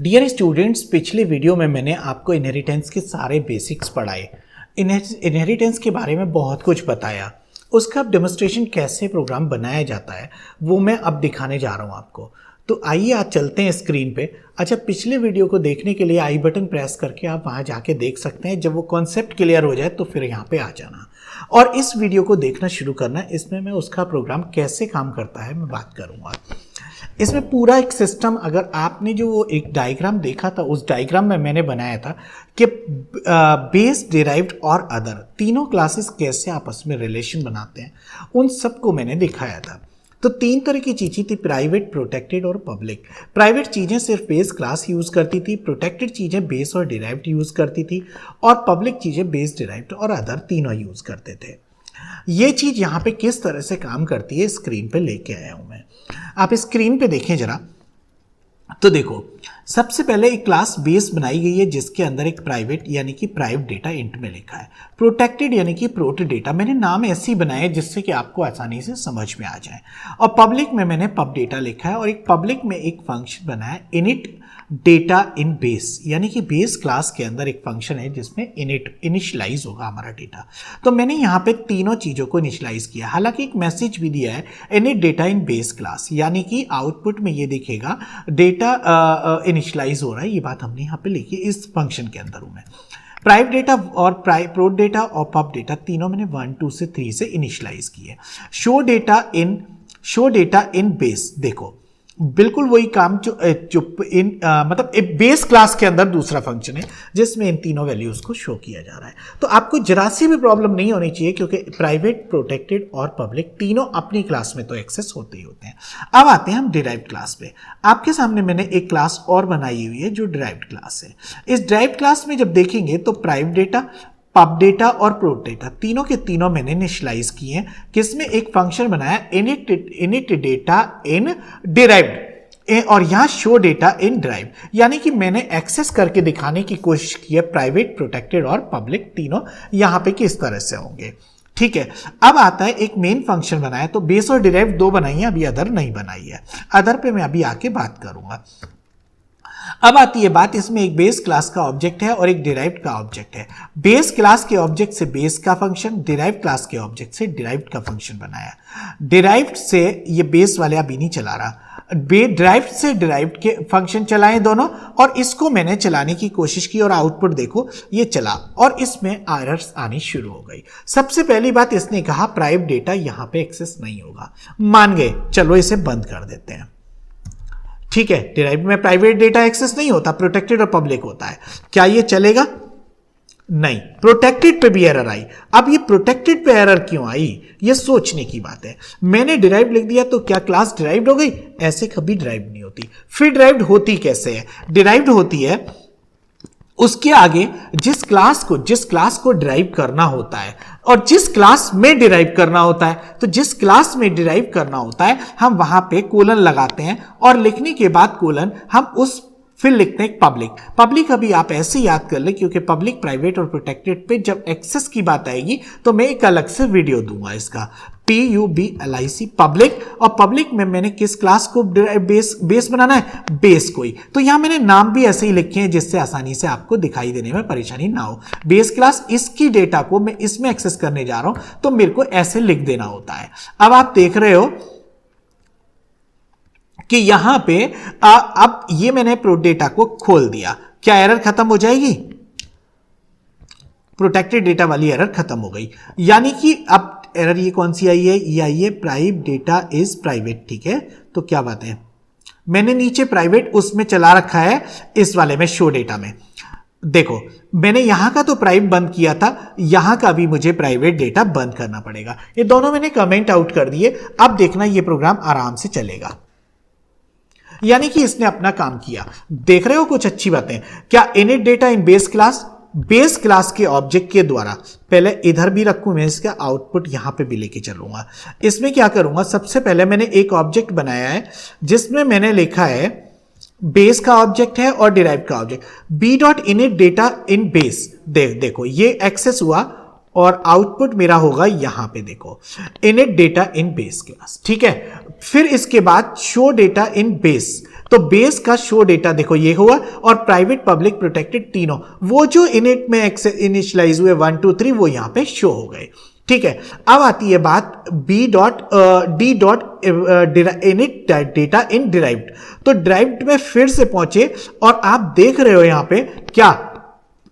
Dear students, पिछले video में मैंने आपको इनहेरिटेंस के सारे बेसिक्स पढ़ाए। इनहेरिटेंस के बारे में बहुत कुछ बताया। उसका अब डेमोन्स्ट्रेशन कैसे प्रोग्राम बनाया जाता है वो मैं अब दिखाने जा रहा हूँ आपको। तो आइए आज चलते हैं स्क्रीन पे। अच्छा, पिछले वीडियो को देखने के लिए आई बटन प्रेस करके आप वहाँ जाके देख सकते हैं। जब वो कॉन्सेप्ट क्लियर हो जाए तो फिर यहाँ पे आ जाना और इस वीडियो को देखना शुरू करना। इसमें मैं उसका प्रोग्राम कैसे काम करता है मैं बात करूँगा। इसमें पूरा एक सिस्टम, अगर आपने जो वो एक डायग्राम देखा था उस डायग्राम में मैंने बनाया था कि बेस, डिराइव्ड और अदर तीनों क्लासेस कैसे आपस में रिलेशन बनाते हैं, उन सबको मैंने दिखाया था। तो तीन तरह की चीज़ें थी, प्राइवेट, प्रोटेक्टेड और पब्लिक। प्राइवेट चीज़ें सिर्फ बेस क्लास यूज़ करती थी, प्रोटेक्टेड चीज़ें बेस और डिराइव्ड यूज़ करती थी और पब्लिक चीज़ें बेस, डिराइव्ड और अदर तीनों यूज़ करते थे। ये चीज़ यहाँ पे किस तरह से काम करती है स्क्रीन पे लेके आया हूँ मैं। आप स्क्रीन पे देखें जरा। तो देखो, सबसे पहले एक क्लास बेस बनाई गई है जिसके अंदर एक प्राइवेट यानी कि प्राइवेट डेटा इंट में लिखा है, प्रोटेक्टेड यानी कि प्रोट डेटा। मैंने नाम ऐसे ही बनाया है जिससे कि आपको आसानी से समझ में आ जाए। और पब्लिक में मैंने पब डेटा लिखा है और एक पब्लिक में एक फंक्शन बनाया है इनिट डेटा इन बेस, यानी कि बेस क्लास के अंदर एक फंक्शन है जिसमें इनिशियलाइज होगा हमारा डेटा। तो मैंने यहाँ पे तीनों चीज़ों को इनिशियलाइज किया। हालांकि एक मैसेज भी दिया है इनिट डेटा इन बेस क्लास, यानी कि आउटपुट में ये दिखेगा डेटा इनिशियलाइज हो रहा है। ये बात हमने यहाँ पे लिखी इस फंक्शन के अंदर हूँ मैं। प्राइवेट डेटा और प्रोट डेटा और पब डेटा तीनों मैंने 1, 2 से 3 से इनिशियलाइज किए। शो डेटा इन बेस, देखो बिल्कुल वही काम जो मतलब एक बेस क्लास के अंदर दूसरा फंक्शन है जिसमें इन तीनों वैल्यूज को शो किया जा रहा है। तो आपको जरा सी भी प्रॉब्लम नहीं होनी चाहिए क्योंकि प्राइवेट, प्रोटेक्टेड और पब्लिक तीनों अपनी क्लास में तो एक्सेस होते ही होते हैं। अब आते हैं हम डिराइव्ड क्लास पे। आपके सामने मैंने एक क्लास और बनाई हुई है जो डिराइव्ड क्लास है। इस डिराइव्ड क्लास में जब देखेंगे तो प्राइवेट डेटा, पब डेटा और प्रोट डेटा तीनों के तीनों मैंने इनिशियलाइज किए हैं, किसमें एक फंक्शन बनाया इनिट डेटा इन डिराइव्ड और यहां शो डेटा इन डिराइव्ड, यानी कि मैंने एक्सेस करके दिखाने की कोशिश की है प्राइवेट, प्रोटेक्टेड और पब्लिक तीनों यहां पे किस तरह से होंगे। ठीक है, अब आता है एक मेन फंक्शन बनाया। तो बेस और डिराइव्ड दो बनाई है, अभी अदर नहीं बनाई है। अदर पे मैं अभी आके बात करूंगा। अब आती है बात, इसमें एक बेस क्लास का ऑब्जेक्ट है और एक डिराइव्ड का ऑब्जेक्ट है। बेस क्लास के ऑब्जेक्ट से बेस का फंक्शन, डिराइव्ड क्लास के ऑब्जेक्ट से डिराइव्ड का फंक्शन बनाया। डिराइव्ड से ये बेस वाले अभी नहीं चला रहा, डिराइव्ड से डिराइव्ड के फंक्शन चलाएं दोनों और इसको मैंने चलाने की कोशिश की और आउटपुट देखो ये चला और इसमें एरर्स आनी शुरू हो गई। सबसे पहली बात, इसने कहा प्राइवेट डेटा यहां पे एक्सेस नहीं होगा। मान गए, चलो इसे बंद कर देते हैं। ठीक है, डिराइव्ड में प्राइवेट डेटा एक्सेस नहीं होता, प्रोटेक्टेड और पब्लिक होता है। क्या ये चलेगा? नहीं। प्रोटेक्टेड पे भी एरर आई। अब ये प्रोटेक्टेड पे एरर क्यों आई, ये सोचने की बात है। मैंने डिराइव्ड लिख दिया तो क्या क्लास डिराइव्ड हो गई? ऐसे कभी डिराइव्ड नहीं होती। फिर डिराइव्ड होती कैसे है? डिराइव्ड होती है उसके आगे जिस क्लास को डिराइव करना होता है और जिस क्लास में डिराइव करना होता है, तो जिस क्लास में डिराइव करना होता है हम वहां पे कोलन लगाते हैं और लिखने के बाद कोलन हम उस फिर लिखते हैं पब्लिक अभी आप ऐसे याद कर ले क्योंकि पब्लिक, प्राइवेट और प्रोटेक्टेड पे जब एक्सेस की बात आएगी तो मैं एक अलग से वीडियो दूंगा इसका। PUBLIC पब्लिक, और पब्लिक में मैंने किस क्लास को बेस बनाना है? बेस को ही। तो यहां मैंने नाम भी ऐसे ही लिखे हैं जिससे आसानी से आपको दिखाई देने में परेशानी ना हो। बेस क्लास, इसकी डेटा को मैं इसमें एक्सेस करने जा रहा हूं तो मेरे को ऐसे लिख देना होता है। अब आप देख रहे हो कि यहां पे अब ये मैंने प्रोट डेटा को खोल दिया, क्या एरर खत्म हो जाएगी? प्रोटेक्टेड डेटा वाली एरर खत्म हो गई। यानी कि अब एरर ये कौन सी आई है? ये आई है प्राइवेट डेटा इज प्राइवेट। ठीक है, तो क्या बात है, मैंने नीचे प्राइवेट उसमें चला रखा है, इस वाले में शो डेटा में। देखो, मैंने यहां का तो प्राइवेट बंद किया था, यहां का भी मुझे प्राइवेट डेटा बंद करना पड़ेगा। ये दोनों मैंने कमेंट आउट कर दिए। अब देखना ये प्रोग्राम आराम से चलेगा, यानी कि इसने अपना काम किया। देख रहे हो कुछ अच्छी बातें? क्या इनिट डेटा इन बेस क्लास के ऑब्जेक्ट के द्वारा, पहले इधर भी रखूं मैं, इसका आउटपुट यहां पे भी लेके चलूंगा। इसमें क्या करूंगा, सबसे पहले मैंने एक ऑब्जेक्ट बनाया है जिसमें मैंने लिखा है बेस का ऑब्जेक्ट है और डिराइव का ऑब्जेक्ट, b.init डेटा इन बेस। देखो ये एक्सेस हुआ और आउटपुट मेरा होगा यहां पे, देखो इनिट डेटा इन बेस क्लास। ठीक है, फिर इसके बाद शो डेटा इन बेस, तो बेस का शो डेटा देखो ये हुआ, और प्राइवेट पब्लिक प्रोटेक्टेड तीनों वो जो इनिट में इनिशियलाइज हुए 1 2 3 वो यहां पे शो हो गए। ठीक है, अब आती है बात डी डॉट इनिट डेटा इन डिराइव्ड। तो डिराइव्ड में फिर से पहुंचे और आप देख रहे हो यहां पे क्या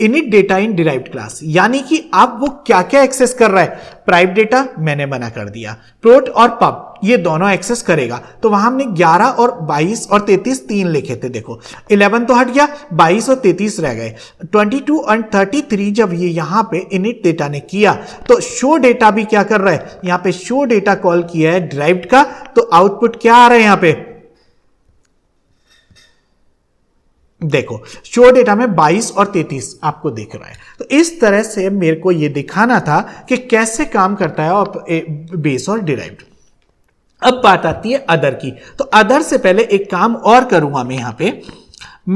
इनिट डेटा इन डिराइव्ड क्लास, यानी कि आप वो क्या क्या एक्सेस कर रहा है। प्राइवेट डेटा मैंने मना कर दिया, प्रोट और पब ये दोनों एक्सेस करेगा। तो वहां हमने 11 और 22 और 33 तीन लिखे थे, देखो 11 तो हट गया, 22 और 33 रह गए। 22 और 33 जब ये यहां पे इनिट डेटा ने किया तो शो डेटा भी क्या कर रहा है, यहां पे शो डेटा कॉल किया है डिराइव्ड का, तो आउटपुट क्या आ रहा है यहां पे देखो शो डेटा में 22 और 33 आपको दिख रहा है। तो इस तरह से मेरे को यह दिखाना था कि कैसे काम करता है और बेस और डिराइव्ड। अब बात आती है अदर की। तो अदर से पहले एक काम और करूंगा मैं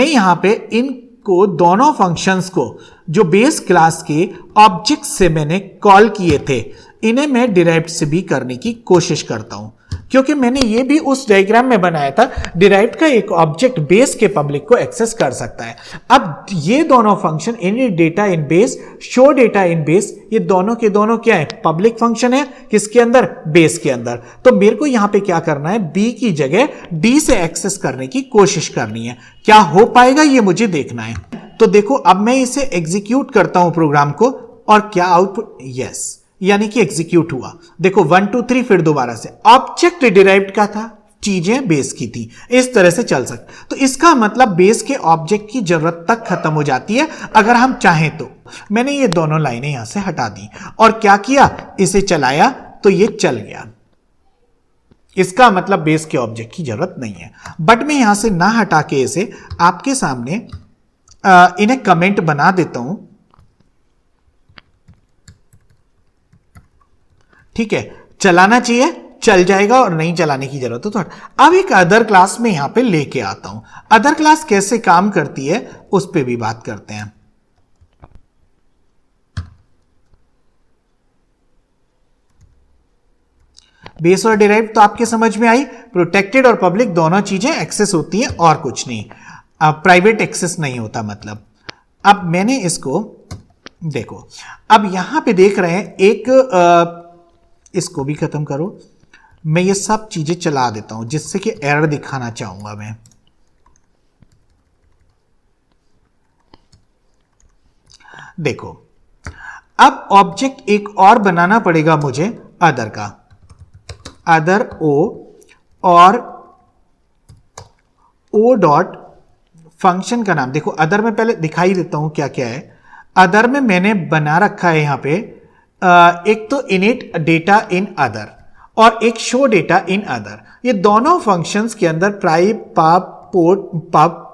यहां पे इनको दोनों फंक्शंस को जो बेस क्लास के ऑब्जेक्ट से मैंने कॉल किए थे इन्हें मैं डिराइव्ड से भी करने की कोशिश करता हूं, क्योंकि मैंने ये भी उस डायग्राम में बनाया था डिराइव्ड का एक ऑब्जेक्ट बेस के पब्लिक को एक्सेस कर सकता है। अब ये दोनों फंक्शन इनिट डेटा इन बेस, शो डेटा इन बेस, ये दोनों के दोनों क्या है, पब्लिक फंक्शन है। किसके अंदर, बेस के अंदर। तो मेरे को यहां पे क्या करना है, बी की जगह डी से एक्सेस करने की कोशिश करनी है। क्या हो पाएगा ये मुझे देखना है। तो देखो अब मैं इसे एग्जीक्यूट करता हूं प्रोग्राम को, और क्या आउटपुट, यस, यानी कि एग्जीक्यूट हुआ। देखो 1 2 3 फिर दोबारा से ऑब्जेक्ट डिराइव्ड का था, चीजें बेस की थी, इस तरह से चल सकता। तो इसका मतलब बेस के ऑब्जेक्ट की जरूरत तक खत्म हो जाती है अगर हम चाहें तो। मैंने ये दोनों लाइनें यहां से हटा दी और क्या किया, इसे चलाया तो ये चल गया। इसका मतलब बेस के ऑब्जेक्ट की जरूरत नहीं है। बट मैं यहां से ना हटा के इसे आपके सामने इन्हें कमेंट बना देता हूं। ठीक है, चलाना चाहिए, चल जाएगा, और नहीं चलाने की जरूरत है तो अब एक अदर क्लास में यहां पे लेके आता हूं। अदर क्लास कैसे काम करती है उस पे भी बात करते हैं। बेस और डिराइव तो आपके समझ में आई। प्रोटेक्टेड और पब्लिक दोनों चीजें एक्सेस होती हैं और कुछ नहीं, प्राइवेट एक्सेस नहीं होता मतलब। अब मैंने इसको देखो, अब यहां पे देख रहे हैं एक इसको भी खत्म करो। मैं ये सब चीजें चला देता हूं जिससे कि एरर दिखाना चाहूंगा मैं। देखो अब ऑब्जेक्ट एक और बनाना पड़ेगा मुझे अदर का, अदर ओ, और ओ डॉट फंक्शन का नाम। देखो अदर में पहले दिखाई देता हूं क्या क्या है। अदर में मैंने बना रखा है यहां पे एक तो इनिट डेटा इन अदर और एक शो डेटा इन अदर। ये दोनों फंक्शंस के अंदर प्राइव, पब,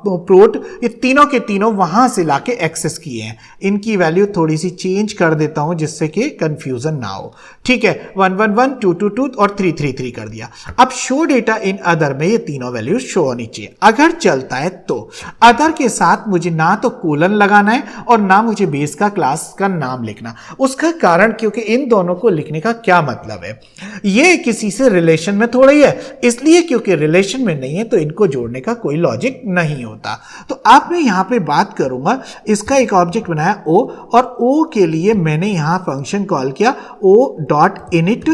प्रोट, ये तीनों के तीनों वहां से लाके एक्सेस किए हैं। इनकी वैल्यू थोड़ी सी चेंज कर देता हूं जिससे कि कंफ्यूजन ना हो। ठीक है, 1 1 1 2 2 2 और 3 3 3 कर दिया। अब शो डेटा इन अदर में ये तीनों वैल्यू शो होनी चाहिए। अगर चलता है तो अदर के साथ मुझे ना तो कोलन लगाना है और ना मुझे बेस का क्लास का नाम लिखना। उसका कारण क्योंकि इन दोनों को लिखने का क्या मतलब है, ये किसी से रिलेशन में थोड़ा ही है, इसलिए क्योंकि रिलेशन में नहीं है तो इनको जोड़ने का कोई लॉजिक नहीं होता। तो अब मैं यहां पे बात करूंगा, इसका एक ऑब्जेक्ट बनाया ओ, और ओ के लिए मैंने यहां फंक्शन कॉल किया O dot init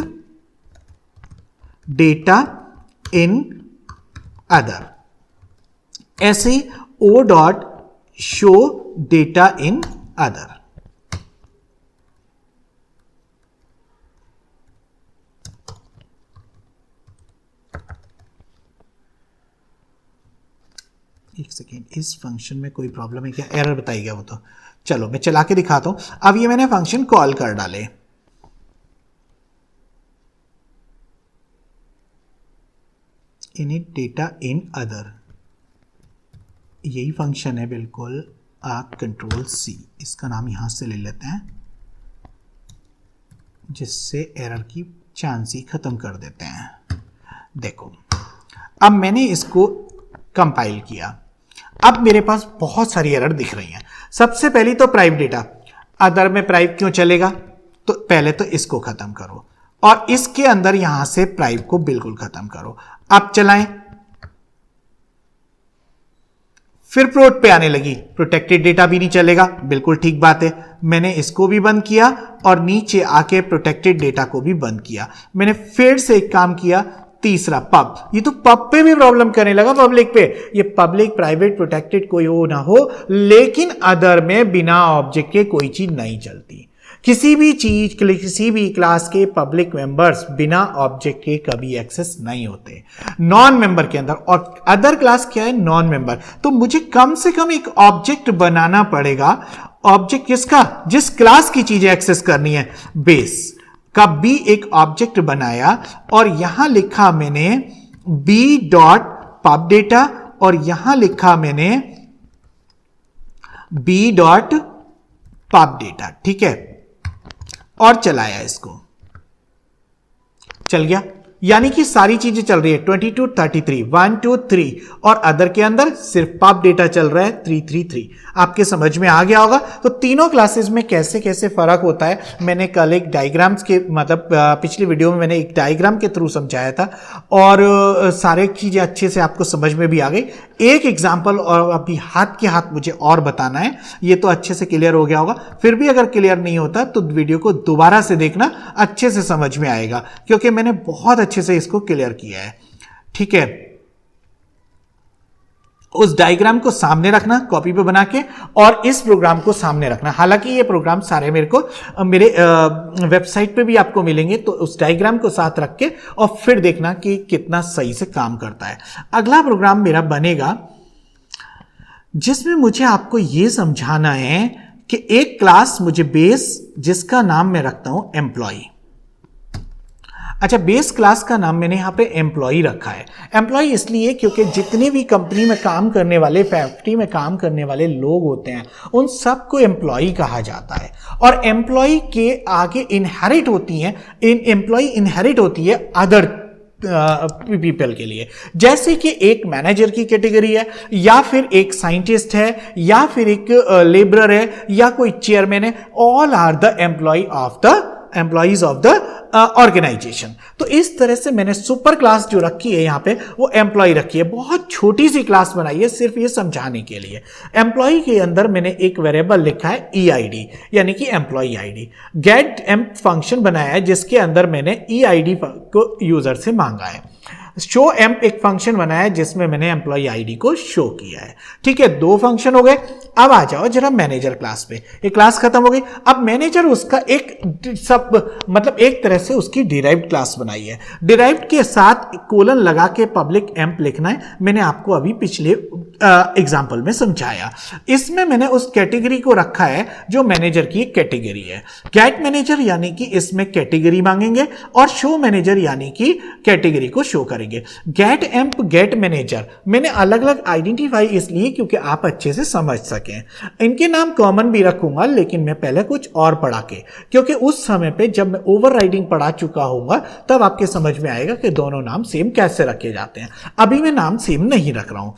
data in other, ऐसे ही O dot show data in other. एक सेकेंड, इस फंक्शन में कोई प्रॉब्लम है क्या, एरर बताइएगा वो तो। चलो मैं चला के दिखाता हूं। अब ये मैंने फंक्शन कॉल कर डाले, इनिट डेटा इन अदर, यही फंक्शन है बिल्कुल। आप कंट्रोल सी, इसका नाम यहां से ले लेते हैं जिससे एरर की चांस ही खत्म कर देते हैं। देखो अब मैंने इसको कंपाइल किया, अब मेरे पास बहुत सारी एरर दिख रही हैं। सबसे पहली तो प्राइव डेटा, अदर में प्राइव क्यों चलेगा, तो पहले तो इसको खत्म करो और इसके अंदर यहां से प्राइव को बिल्कुल खत्म करो। अब चलाएं, फिर प्रोट पे आने लगी, प्रोटेक्टेड डेटा भी नहीं चलेगा, बिल्कुल ठीक बात है। मैंने इसको भी बंद किया और नीचे आके प्रोटेक्टेड डेटा को भी बंद किया। मैंने फिर से एक काम किया, तीसरा पब, ये तो पब पे भी प्रॉब्लम करने लगा, पब्लिक पे। ये पब्लिक प्राइवेट प्रोटेक्टेड कोई हो ना हो, लेकिन अदर में बिना ऑब्जेक्ट के कोई चीज नहीं चलती। किसी भी चीज के लिए किसी भी क्लास के पब्लिक मेंबर्स बिना ऑब्जेक्ट के कभी एक्सेस नहीं होते नॉन मेंबर के अंदर। और अदर क्लास क्या है? Non member. तो मुझे कम से कम एक ऑब्जेक्ट बनाना पड़ेगा। ऑब्जेक्ट किसका? जिस क्लास की चीजें एक्सेस करनी है। बेस का बी एक ऑब्जेक्ट बनाया और यहां लिखा मैंने बी डॉट पब डेटा और यहां लिखा मैंने बी डॉट पब डेटा, ठीक है, और चलाया इसको, चल गया। यानी कि सारी चीजें चल रही है 22 33 1 2 3 और अदर के अंदर सिर्फ पब डेटा चल रहा है 333। आपके समझ में आ गया होगा। तो तीनों क्लासेस में कैसे कैसे फर्क होता है मैंने कल एक डायग्राम्स के मतलब पिछली वीडियो में मैंने एक डायग्राम के थ्रू समझाया था और सारे चीजें अच्छे से आपको समझ में भी आ गई। एक एग्जाम्पल और अभी हाथ के हाथ मुझे और बताना है, ये तो अच्छे से क्लियर हो गया होगा। फिर भी अगर क्लियर नहीं होता तो वीडियो को दोबारा से देखना, अच्छे से समझ में आएगा क्योंकि मैंने बहुत अच्छे से इसको क्लियर किया है, ठीक है। उस डायग्राम को सामने रखना कॉपी पे बना के और इस प्रोग्राम को सामने रखना। हालांकि ये प्रोग्राम सारे मेरे वेबसाइट पे भी आपको मिलेंगे, तो उस डायग्राम को साथ रख के और फिर देखना कि कितना सही से काम करता है। अगला प्रोग्राम मेरा बनेगा जिसमें मुझे आपको ये समझाना है कि एक क्लास मुझे बेस जिसका नाम मैं रखता हूं एम्प्लॉय। अच्छा, बेस क्लास का नाम मैंने यहां पे एम्प्लॉय रखा है। एम्प्लॉय इसलिए क्योंकि जितने भी कंपनी में काम करने वाले, फैक्ट्री में काम करने वाले लोग होते हैं उन सबको एम्प्लॉय कहा जाता है। और एम्प्लॉय के आगे इनहेरिट होती हैं, एम्प्लॉय इनहेरिट होती है अदर पीपल के लिए। जैसे कि एक मैनेजर की कैटेगरी है या फिर एक साइंटिस्ट है या फिर एक लेबरर है या कोई चेयरमैन है, all are the employees of the organisation. तो इस तरह से मैंने सुपर क्लास जो रखी है यहां पे वो एम्प्लॉय रखी है। बहुत छोटी सी क्लास बनाई है सिर्फ ये समझाने के लिए। एम्प्लॉय के अंदर मैंने एक वेरिएबल लिखा है EID यानी कि employee ID। Get emp function बनाया है जिसके अंदर मैंने EID को यूजर से मांगा है। शो एम्प एक फंक्शन बनाया है जिसमें मैंने एम्प्लॉय ID को शो किया है, ठीक है। 2 फंक्शन हो गए। अब आ जाओ जरा मैनेजर क्लास पे। ये क्लास खत्म हो गई। अब मैनेजर उसका एक तरह से उसकी डिराइव्ड क्लास बनाई है। डिराइव्ड के साथ कोलन लगा के पब्लिक एम्प लिखना है। मैंने आपको अभी पिछले एग्जाम्पल में समझाया। इसमें मैंने उस कैटेगरी को रखा है जो मैनेजर की कैटेगरी है। गेट मैनेजर यानी कि इसमें कैटेगरी मांगेंगे और शो मैनेजर यानी कि कैटेगरी को शो करेंगे। गेट एम्प गेट मैनेजर मैंने अलग अलग आइडेंटिफाई इसलिए क्योंकि आप अच्छे से समझ सकें। इनके नाम कॉमन भी रखूंगा लेकिन मैं पहले कुछ और पढ़ा के, क्योंकि उस समय पे जब मैं ओवरराइडिंग पढ़ा चुका होऊंगा तब आपके समझ में आएगा कि दोनों नाम सेम कैसे रखे जाते हैं। अभी मैं नाम सेम नहीं रख रहा हूं।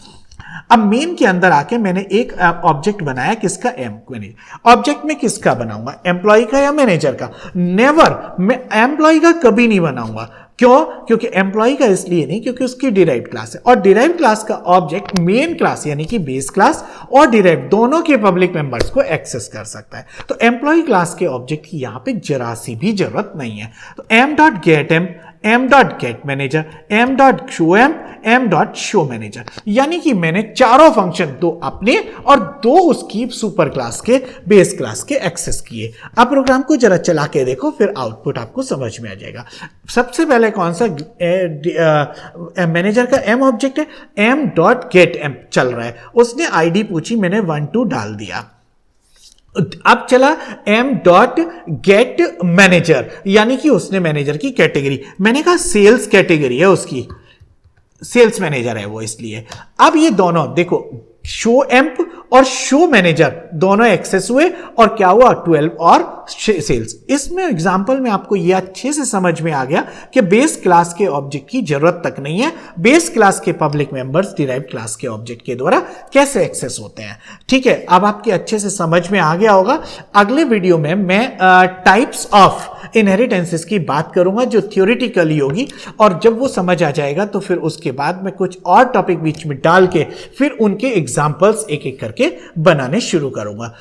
अब मेन के अंदर आके मैंने एक ऑब्जेक्ट बनाया किसका? मैनेजर। ऑब्जेक्ट में किसका बनाऊंगा? एम्प्लॉय का या मैनेजर का? नेवर, मैं एम्प्लॉय का कभी नहीं बनाऊंगा। क्यों? क्योंकि एम्प्लॉय का इसलिए नहीं क्योंकि उसकी डिराइव्ड क्लास है और डिराइव्ड क्लास का ऑब्जेक्ट मेन क्लास यानी कि बेस क्लास और डिराइव्ड दोनों के पब्लिक मेंबर्स को एक्सेस कर सकता है। तो एम्प्लॉय क्लास के ऑब्जेक्ट की यहां पे जरा सी भी जरूरत नहीं है। तो m.getEmp, m.getManager, m.showEmp, m.showManager यानी कि मैंने चारों फंक्शन, 2 अपने और 2 उसकी सुपर क्लास के बेस क्लास के एक्सेस किए। अब प्रोग्राम को जरा चला के देखो, फिर आउटपुट आपको समझ में आ जाएगा। सबसे पहले कौन सा मैनेजर का m ऑब्जेक्ट है, m.getEmp चल रहा है। उसने आईडी पूछी, मैंने 1 2 डाल दिया। अब चला m.getManager यानी कि उसने मैनेजर की कैटेगरी, मैंने कहा सेल्स कैटेगरी है उसकी, सेल्स मैनेजर है वो, इसलिए अब ये दोनों देखो शो एम्प और शो मैनेजर दोनों एक्सेस हुए और क्या हुआ 12 और सेल्स। इसमें एग्जांपल में आपको ये अच्छे से समझ में आ गया कि बेस क्लास के ऑब्जेक्ट की जरूरत तक नहीं है, बेस क्लास के पब्लिक मेंबर्स डिराइव्ड क्लास के ऑब्जेक्ट के द्वारा कैसे एक्सेस होते हैं। ठीक है, अब आपके अच्छे से समझ में आ गया होगा। अगले वीडियो में मैं टाइप्स ऑफ इनहेरिटेंसेस की बात करूंगा जो थ्योरेटिकली होगी, और जब वो समझ आ जाएगा तो फिर उसके बाद मैं कुछ और टॉपिक बीच में डाल के फिर उनके एग्जांपल्स एक एक करके बनाने शुरू करूंगा।